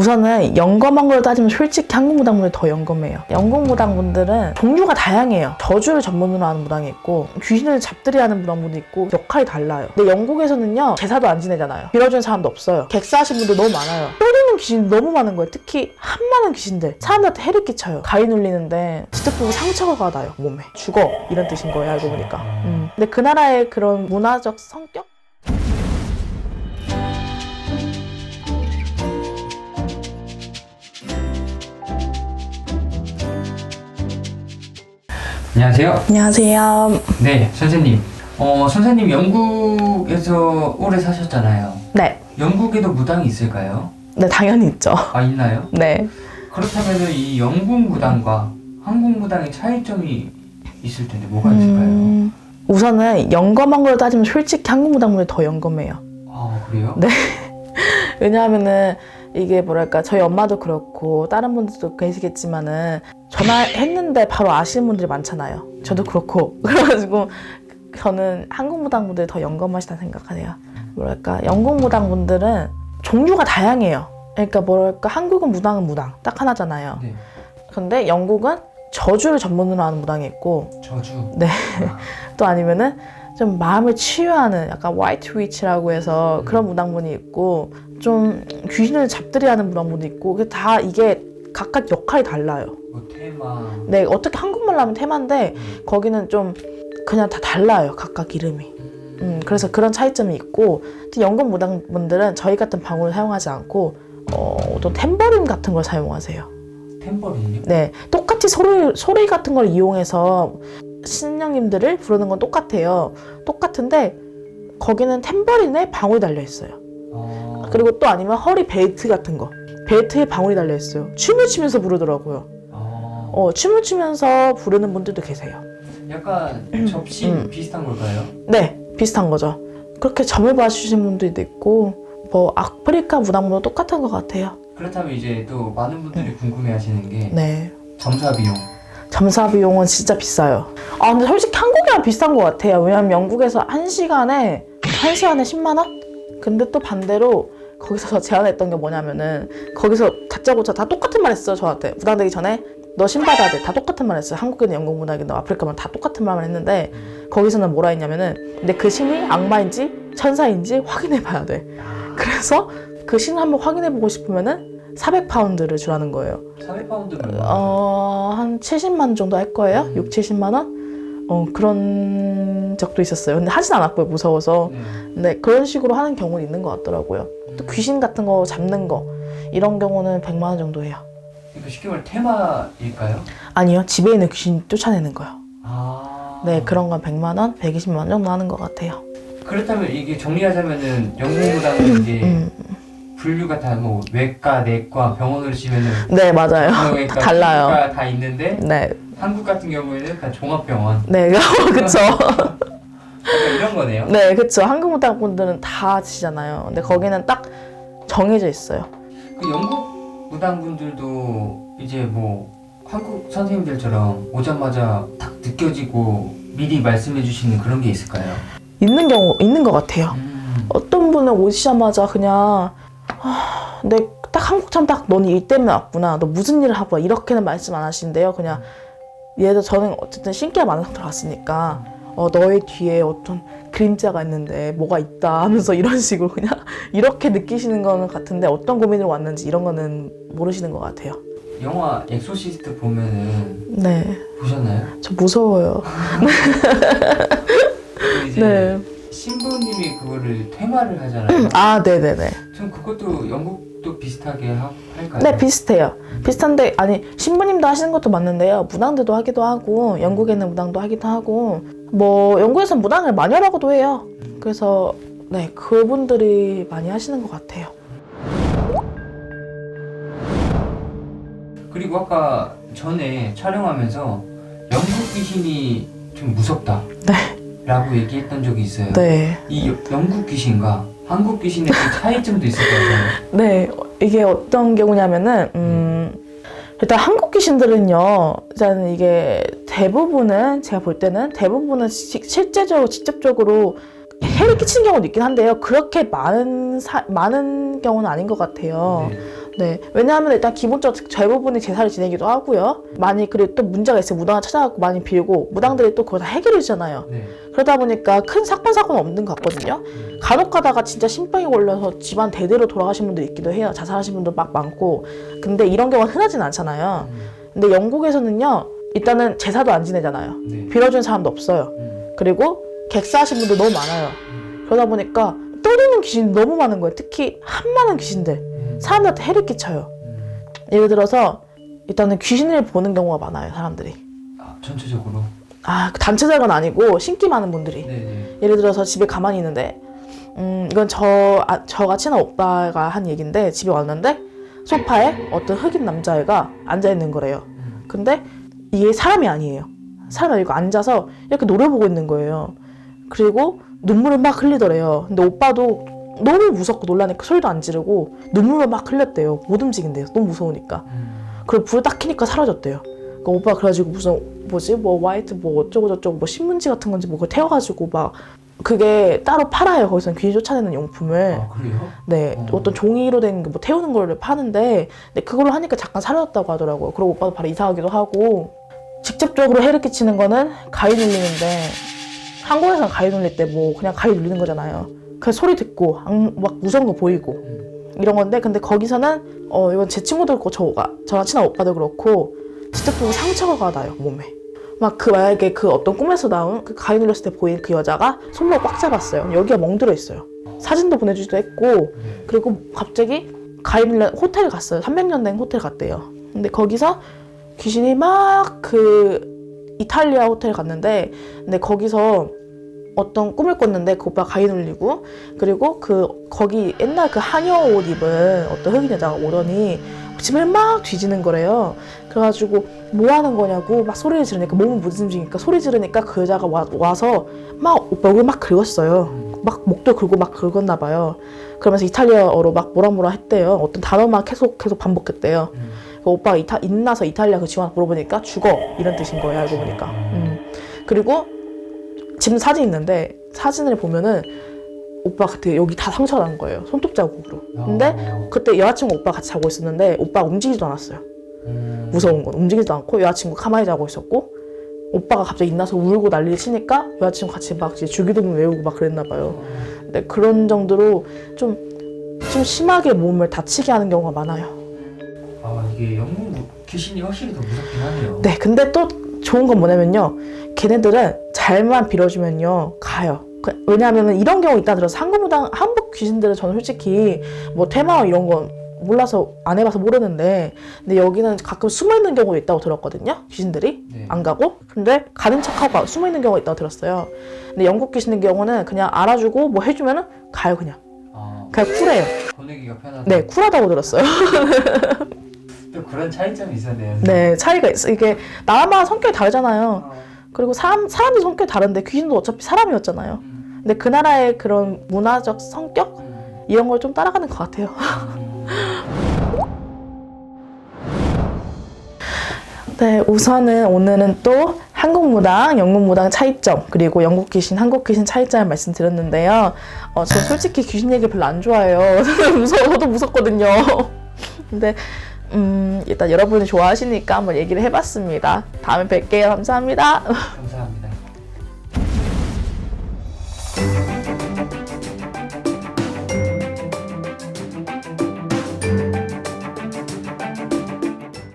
우선은 영검한 걸로 따지면 솔직히 한국 무당분들이 더 영검해요. 영국 무당분들은 종류가 다양해요. 저주를 전문으로 하는 무당이 있고 귀신을 잡들이 하는 무당분도 있고 역할이 달라요. 근데 영국에서는요 제사도 안 지내잖아요. 빌어주는 사람도 없어요. 객사하신 분들 너무 많아요. 때리는 귀신이 너무 많은 거예요. 특히 한많은 귀신들 사람들한테 해를 끼쳐요. 가위 눌리는데 직접 보고 상처가 나요. 몸에 죽어 이런 뜻인 거예요. 알고 보니까. 근데 그 나라의 그런 문화적 성격? 안녕하세요. 안녕하세요. 네, 선생님. 선생님 영국에서 오래 사셨잖아요. 네. 영국에도 무당이 있을까요? 네, 당연히 있죠. 아, 있나요? 네. 그렇다면 이 영국 무당과 한국 무당의 차이점이 있을 텐데 뭐가 있을까요? 우선은 영검한 걸로 따지면 솔직히 한국 무당분들이 더 영검해요. 아, 그래요? 네. 왜냐하면은 이게 뭐랄까 저희 엄마도 그렇고 다른 분들도 계시겠지만은 전화했는데 바로 아시는 분들이 많잖아요. 저도 그렇고 그래가지고 저는 한국 무당분들이 더 영검하시다 생각하네요. 뭐랄까 영국 무당분들은 종류가 다양해요. 그러니까 뭐랄까 한국은 무당 딱 하나잖아요. 네. 근데 영국은 저주를 전문으로 하는 무당이 있고 저주. 네. 또 아니면은 좀 마음을 치유하는 약간 화이트 위치라고 해서 그런 무당분이 있고 좀 귀신을 잡들이 하는 무당분도 있고 다 이게 각각 역할이 달라요. 뭐 테마. 네, 어떻게 한국말로 하면 테마인데 거기는 좀 그냥 다 달라요. 각각 이름이. 그래서 그런 차이점이 있고 영국 무당분들은 저희 같은 방울을 사용하지 않고 어떤 탬버린 같은 걸 사용하세요. 탬버린요? 네, 똑같이 소리 같은 걸 이용해서 신령님들을 부르는 건 똑같아요. 똑같은데 거기는 탬버린에 방울이 달려 있어요. 그리고 또 아니면 허리 벨트 같은 거 벨트에 방울이 달려 있어요. 춤을 추면서 부르더라고요. 춤을 추면서 부르는 분들도 계세요. 약간 접시 비슷한 걸까요? 네, 비슷한 거죠. 그렇게 점을 봐주시는 분들도 있고 뭐 아프리카 무당분도 똑같은 것 같아요. 그렇다면 이제 또 많은 분들이 궁금해하시는 게 네. 점사 비용. 점사 비용은 진짜 비싸요. 아 근데 솔직히 한국이랑 비슷한 것 같아요. 왜냐면 영국에서 1시간에 10만 원? 근데 또 반대로 거기서 저 제안했던 게 뭐냐면은 거기서 다짜고짜 다 똑같은 말 했어요. 저한테 무당되기 전에 너 신 받아야 돼. 다 똑같은 말 했어요. 한국이든 영국 문화이든 아프리카 문화 다 똑같은 말만 했는데 거기서는 뭐라 했냐면은 근데 그 신이 악마인지 천사인지 확인해 봐야 돼. 그래서 그 신을 한번 확인해 보고 싶으면은 400파운드를 주라는 거예요. 400파운드면 한 70만 정도 할 거예요. 6, 70만 원? 그런 적도 있었어요. 근데 하진 않았고요. 무서워서. 네. 근데 그런 식으로 하는 경우는 있는 것 같더라고요. 또 귀신 같은 거 잡는 거 이런 경우는 100만 원 정도 해요. 그러니까 쉽게 말해 테마일까요? 아니요. 집에 있는 귀신 쫓아내는 거요. 아. 네, 그런 건 100만 원, 120만 원 정도 하는 것 같아요. 그렇다면 이게 정리하자면은 영국 무당은 이게 분류가 다 뭐 외과, 내과, 병원으로 치면은 네, 맞아요. 외과, 달라요. 피부과 다 있는데 네, 한국 같은 경우에는 다 종합병원. 네, 그쵸. 약간 이런 거네요. 네, 그쵸. 한국 무당분들은 다 아시잖아요. 근데 거기는 딱 정해져 있어요. 그 영국 무당분들도 이제 뭐 한국 선생님들처럼 오자마자 딱 느껴지고 미리 말씀해 주시는 그런 게 있을까요? 있는 경우 있는 것 같아요. 어떤 분은 오시자마자 그냥 내 딱 한국처럼 딱 너는 일 때문에 왔구나. 너 무슨 일을 하고 와. 이렇게는 말씀 안 하시는데요. 그냥 예를 들어 저는 어쨌든 신기가 많은 상태로 갔으니까 너의 뒤에 어떤 그림자가 있는데 뭐가 있다 하면서 이런 식으로 그냥 이렇게 느끼시는 거는 같은데 어떤 고민으로 왔는지 이런 거는 모르시는 것 같아요. 영화 엑소시스트 보면은 네. 보셨나요? 저 무서워요. 그 이제 네. 신부님이 그거를 퇴마를 하잖아요. 아, 네네네. 전 그것도 영국도 비슷하게 할까요? 네, 비슷해요. 비슷한데, 아니, 신부님도 하시는 것도 맞는데요. 무당들도 하기도 하고, 영국에는 무당도 하기도 하고, 뭐, 영국에서는 무당을 마녀라고도 해요. 그래서, 네, 그분들이 많이 하시는 것 같아요. 그리고 아까 전에 촬영하면서 영국 귀신이 좀 무섭다. 네. 라고 얘기했던 적이 있어요. 네. 이 영국 귀신과 한국 귀신의 그 차이점도 있을 거예요. 네, 이게 어떤 경우냐면은, 일단 한국 귀신들은요, 일단 이게 대부분은, 제가 볼 때는 대부분은 실제적으로, 직접적으로 해를 끼치는 경우도 있긴 한데요. 그렇게 많은 경우는 아닌 것 같아요. 네. 네, 왜냐하면 일단 기본적으로 대부분이 제사를 지내기도 하고요. 많이 그리고 또 문제가 있으면 무당을 찾아가고 많이 빌고 무당들이 또 그거 다 해결해 주잖아요. 네. 그러다 보니까 큰 사건 없는 것 같거든요. 간혹 가다가 진짜 신병이 걸려서 집안 대대로 돌아가신 분들 있기도 해요. 자살하신 분들 막 많고. 근데 이런 경우는 흔하진 않잖아요. 근데 영국에서는요, 일단은 제사도 안 지내잖아요. 네. 빌어주는 사람도 없어요. 그리고 객사하신 분들 너무 많아요. 그러다 보니까 떠도는 귀신이 너무 많은 거예요. 특히 한많은 귀신들. 사람들한테 해를 끼쳐요. 예를 들어서 일단은 귀신을 보는 경우가 많아요, 사람들이. 아, 전체적으로? 단체적은 아니고 신기 많은 분들이. 네네. 예를 들어서 집에 가만히 있는데 이건 저가 친한 오빠가 한 얘기인데, 집에 왔는데 소파에 어떤 흑인 남자애가 앉아있는 거래요. 근데 이게 사람이 아니에요. 사람이 아니고 앉아서 이렇게 노래 보고 있는 거예요. 그리고 눈물을 막 흘리더래요. 근데 오빠도 너무 무섭고 놀라니까 소리도 안 지르고 눈물을 막 흘렸대요. 못 움직인대요. 너무 무서우니까. 그리고 불을 딱 켜니까 사라졌대요. 그러니까 오빠가 그래가지고 무슨 화이트 어쩌고 저쩌고 신문지 같은 건지 그걸 태워가지고 막, 그게 따로 팔아요. 거기서는 귀신 쫓아내는 용품을. 아, 그래요? 네, 어떤 종이로 된 뭐 태우는 거를 파는데, 근데 그걸로 하니까 잠깐 사라졌다고 하더라고요. 그리고 오빠도 바로 이사하기도 하고. 직접적으로 해를 끼치는 거는 가위 눌리는데, 한국에서는 가위 눌릴 때 뭐 그냥 가위 눌리는 거잖아요. 그냥 소리 듣고 막 무서운 거 보이고 이런 건데, 근데 거기서는 이건 제 친구도 그렇고 저랑 친한 오빠도 그렇고 직접적으로 상처가 나요, 몸에. 막 만약에 어떤 꿈에서 나온 그 가위 눌렸을 때 보인 그 여자가 손목을 꽉 잡았어요. 여기가 멍들어 있어요. 사진도 보내주기도 했고. 그리고 갑자기 가위 눌린 호텔 갔어요. 300년 된 호텔 갔대요. 근데 거기서 귀신이 막 이탈리아 호텔 갔는데, 근데 거기서 어떤 꿈을 꿨는데 그 오빠가 가위 눌리고, 그리고 거기 옛날 한여 옷 입은 어떤 흑인 여자가 오더니 집을 막 뒤지는 거래요. 그래가지고 뭐 하는 거냐고 막 소리를 지르니까, 몸은 못 움직이니까 소리 지르니까 그 여자가 와서 막 오빠 얼굴 막 긁었어요. 막 목도 긁고 막 긁었나 봐요. 그러면서 이탈리아어로 막 뭐라 했대요. 어떤 단어만 계속 반복했대요. 오빠가 인나서 이탈리아 그 직원한테 물어보니까 죽어, 이런 뜻인 거예요, 알고 보니까. 그리고 지금 사진 있는데, 사진을 보면은 오빠가 그때 여기 다 상처가 난 거예요, 손톱 자국으로. 근데 그때 여자친구 오빠 같이 자고 있었는데 오빠가 움직이지도 않았어요. 무서운 건 움직이지도 않고 여자친구 가만히 자고 있었고, 오빠가 갑자기 인나서 울고 난리를 치니까 여자친구 같이 막 이제 주기도문 외우고 막 그랬나 봐요. 근데 그런 정도로 좀 심하게 몸을 다치게 하는 경우가 많아요. 이게 영국 귀신이 확실히 더 무섭긴 하네요. 네, 근데 또 좋은 건 뭐냐면요, 걔네들은 잘만 빌어주면요 가요. 왜냐하면 이런 경우 있다 들어서 한국 귀신들은 저는 솔직히 뭐 테마 이런 거 몰라서 안 해봐서 모르는데, 근데 여기는 가끔 숨어있는 경우도 있다고 들었거든요, 귀신들이. 네. 안 가고. 근데 가는 척하고 숨어있는 경우가 있다고 들었어요. 근데 영국 귀신의 경우는 그냥 알아주고 뭐 해주면은 가요. 그냥 쿨해요. 보내기가 편하다. 네, 쿨하다고 들었어요. 또 그런 차이점이 있었네요. 네, 차이가 있어. 이게 나라마다 성격이 다르잖아요. 그리고 사람도 성격이 다른데 귀신도 어차피 사람이었잖아요. 근데 그 나라의 그런 문화적 성격? 이런 걸 좀 따라가는 것 같아요. 네, 우선은 오늘은 또 한국 무당, 영국 무당 차이점, 그리고 영국 귀신, 한국 귀신 차이점을 말씀드렸는데요. 저 솔직히 귀신 얘기 별로 안 좋아해요. 저도 무섭거든요. 근데 일단 여러분이 좋아하시니까 한번 얘기를 해봤습니다. 다음에 뵐게요. 감사합니다. 감사합니다.